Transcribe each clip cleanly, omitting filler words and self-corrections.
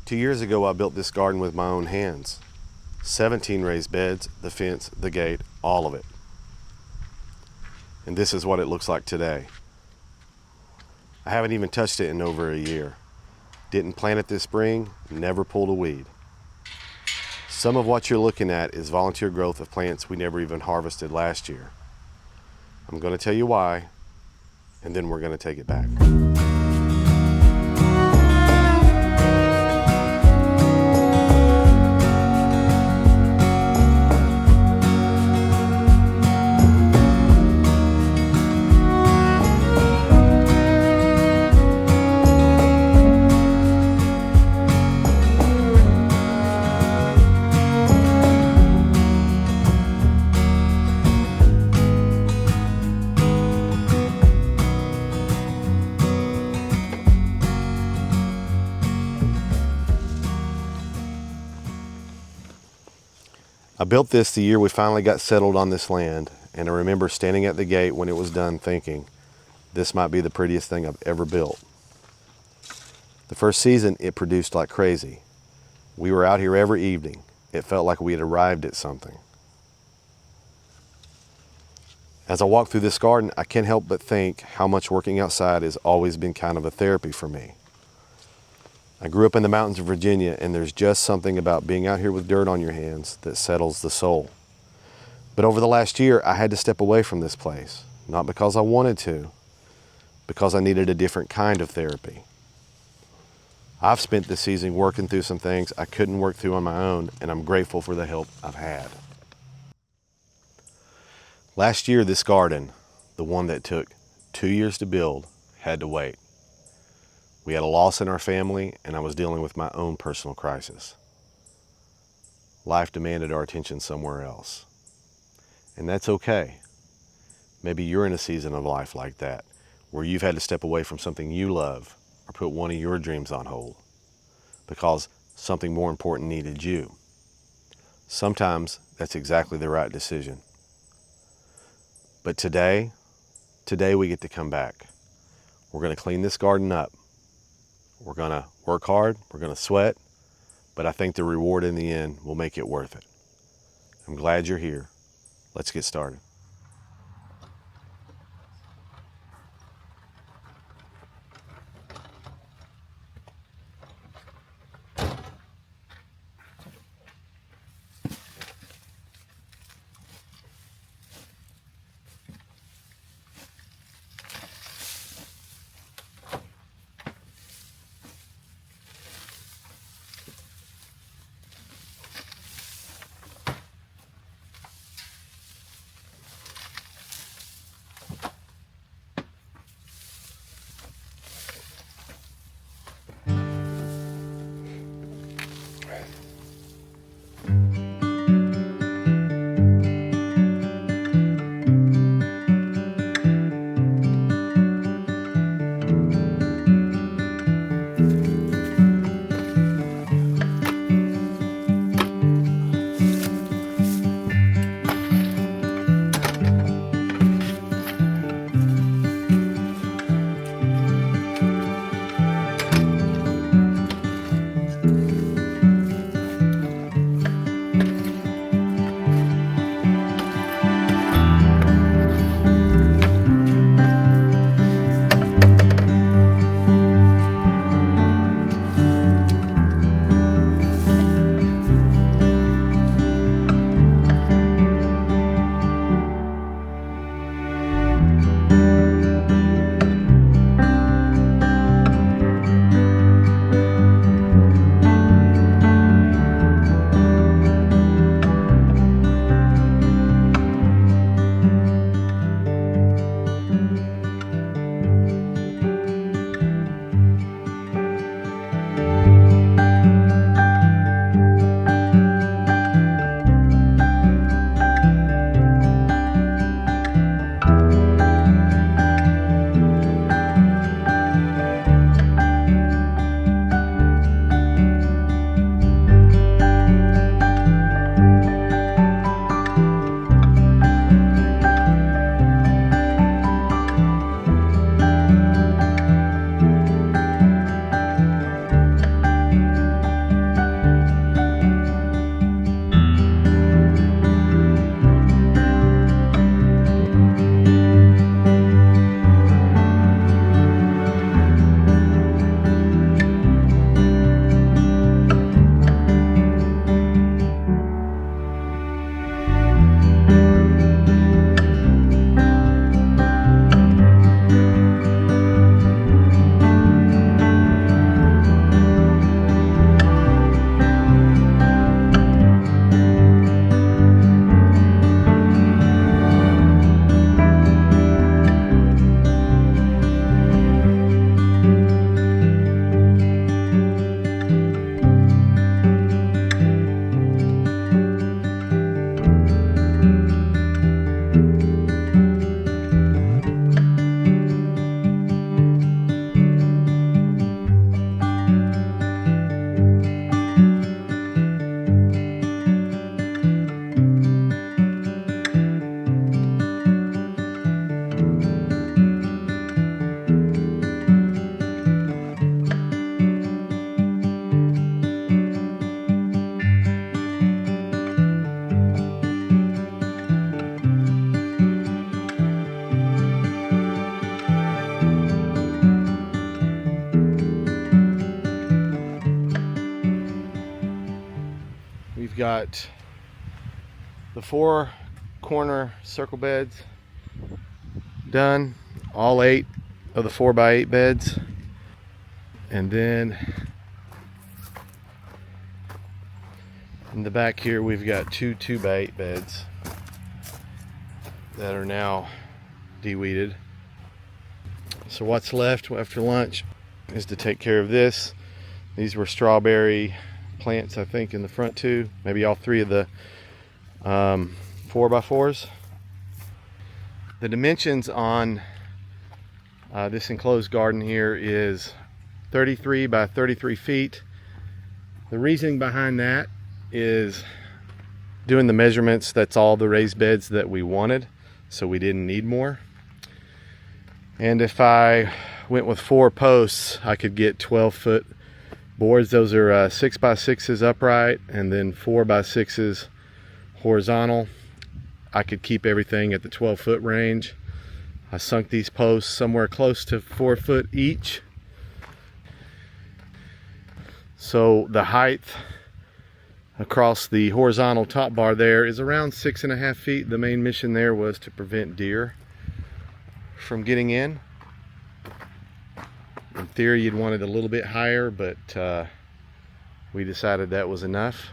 2 years ago, I built this garden with my own hands. 17 raised beds, the fence, the gate, all of it. And this is what it looks like today. I haven't even touched it in over a year. Didn't plant it this spring, never pulled a weed. Some of what you're looking at is volunteer growth of plants we never even harvested last year. I'm going to tell you why, and then we're going to take it back. I built this the year we finally got settled on this land, and I remember standing at the gate when it was done thinking, this might be the prettiest thing I've ever built. The first season, it produced like crazy. We were out here every evening. It felt like we had arrived at something. As I walk through this garden, I can't help but think how much working outside has always been kind of a therapy for me. I grew up in the mountains of Virginia, and there's just something about being out here with dirt on your hands that settles the soul. But over the last year, I had to step away from this place, not because I wanted to, because I needed a different kind of therapy. I've spent this season working through some things I couldn't work through on my own, and I'm grateful for the help I've had. Last year, this garden, the one that took 2 years to build, had to wait. We had a loss in our family, and I was dealing with my own personal crisis. Life demanded our attention somewhere else. And that's okay. Maybe you're in a season of life like that, where you've had to step away from something you love or put one of your dreams on hold because something more important needed you. Sometimes that's exactly the right decision. But today we get to come back. We're going to clean this garden up. We're going to work hard, we're going to sweat, but I think the reward in the end will make it worth it. I'm glad you're here. Let's get started. got the 4 corner circle beds done, all 8 of the 4x8 beds. And then in the back here, we've got 2 2x8 beds that are now de-weeded. So what's left after lunch is to take care of this. These were strawberry plants, I think, in the front too. Maybe all 3 of the 4x4s. The dimensions on this enclosed garden here is 33 by 33 feet. The reasoning behind that is doing the measurements, that's all the raised beds that we wanted, so we didn't need more. And if I went with 4 posts, I could get 12-foot boards. Those are 6x6s upright and then 4x6s horizontal. I could keep everything at the 12-foot range. I sunk these posts somewhere close to 4 foot each. So the height across the horizontal top bar there is around 6.5 feet. The main mission there was to prevent deer from getting in. In theory, you'd want it a little bit higher, but we decided that was enough.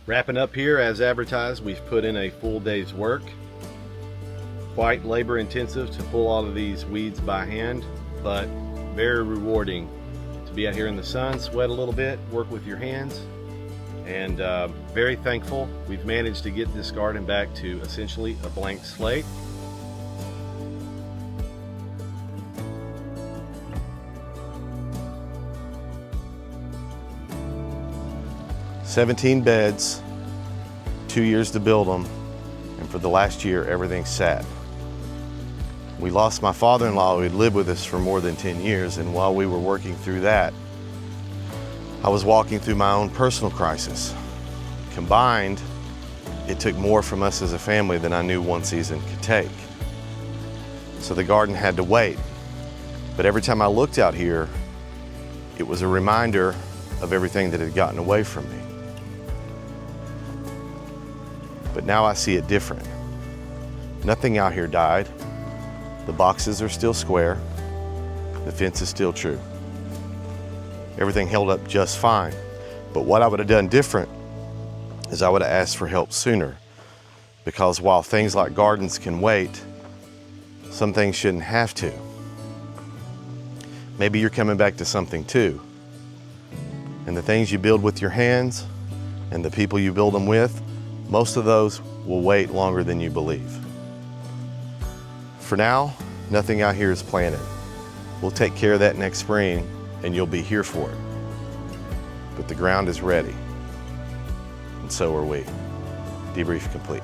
Wrapping up here as advertised, we've put in a full day's work. Quite labor intensive to pull all of these weeds by hand, but very rewarding to be out here in the sun, sweat a little bit, work with your hands, and very thankful we've managed to get this garden back to essentially a blank slate. "17 beds, 2 years to build them, and for the last year everything sat." We lost my father-in-law who had lived with us for more than 10 years, and while we were working through that, I was walking through my own personal crisis. Combined, it took more from us as a family than I knew one season could take. So the garden had to wait. But every time I looked out here, it was a reminder of everything that had gotten away from me. But now I see it different. Nothing out here died. The boxes are still square. The fence is still true. Everything held up just fine. But what I would have done different is I would have asked for help sooner, because while things like gardens can wait, some things shouldn't have to. Maybe you're coming back to something too. And the things you build with your hands and the people you build them with, most of those will wait longer than you believe. For now, nothing out here is planted. We'll take care of that next spring and you'll be here for it. But the ground is ready, and so are we. Debrief complete.